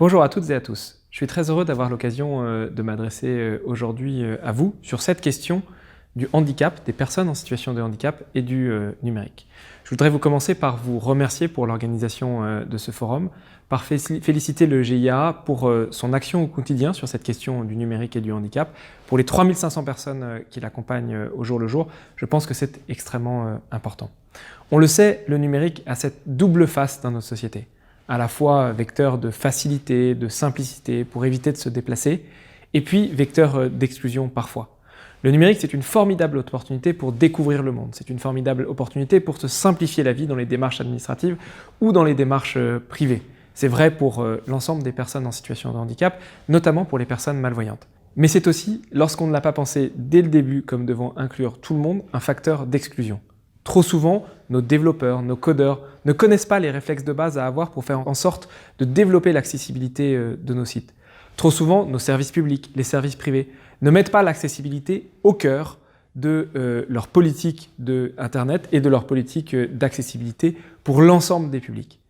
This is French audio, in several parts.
Bonjour à toutes et à tous. Je suis très heureux d'avoir l'occasion de m'adresser aujourd'hui à vous sur cette question du handicap, des personnes en situation de handicap et du numérique. Je voudrais vous commencer par vous remercier pour l'organisation de ce forum, par féliciter le GIA pour son action au quotidien sur cette question du numérique et du handicap. Pour les 3500 personnes qui l'accompagnent au jour le jour, je pense que c'est extrêmement important. On le sait, le numérique a cette double face dans notre société. À la fois vecteur de facilité, de simplicité pour éviter de se déplacer, et puis vecteur d'exclusion parfois. Le numérique, c'est une formidable opportunité pour découvrir le monde, c'est une formidable opportunité pour se simplifier la vie dans les démarches administratives ou dans les démarches privées. C'est vrai pour l'ensemble des personnes en situation de handicap, notamment pour les personnes malvoyantes. Mais c'est aussi, lorsqu'on ne l'a pas pensé dès le début comme devant inclure tout le monde, un facteur d'exclusion. Trop souvent, nos développeurs, nos codeurs ne connaissent pas les réflexes de base à avoir pour faire en sorte de développer l'accessibilité de nos sites. Trop souvent, nos services publics, les services privés, ne mettent pas l'accessibilité au cœur de leur politique d'Internet et de leur politique d'accessibilité pour l'ensemble des publics.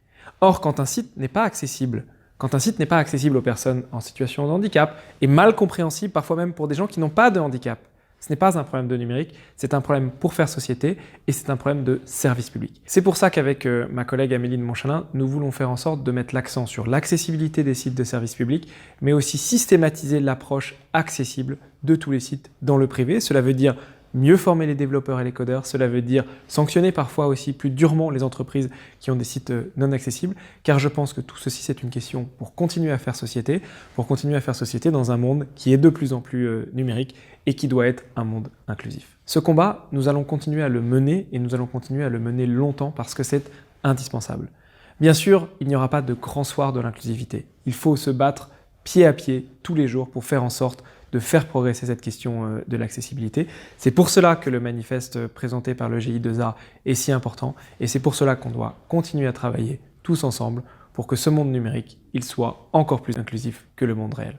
Or, quand un site n'est pas accessible, aux personnes en situation de handicap, et mal compréhensible parfois même pour des gens qui n'ont pas de handicap, ce n'est pas un problème de numérique, c'est un problème pour faire société et c'est un problème de service public. C'est pour ça qu'avec ma collègue Amélie de Montchalin, nous voulons faire en sorte de mettre l'accent sur l'accessibilité des sites de service public, mais aussi systématiser l'approche accessible de tous les sites dans le privé. Cela veut dire mieux former les développeurs et les codeurs, cela veut dire sanctionner parfois aussi plus durement les entreprises qui ont des sites non accessibles, car je pense que tout ceci c'est une question pour continuer à faire société dans un monde qui est de plus en plus numérique et qui doit être un monde inclusif. Ce combat, nous allons continuer à le mener et nous allons continuer à le mener longtemps parce que c'est indispensable. Bien sûr, il n'y aura pas de grand soir de l'inclusivité. Il faut se battre pied à pied tous les jours pour faire en sorte de faire progresser cette question de l'accessibilité. C'est pour cela que le manifeste présenté par le GI2A est si important et c'est pour cela qu'on doit continuer à travailler tous ensemble pour que ce monde numérique il soit encore plus inclusif que le monde réel.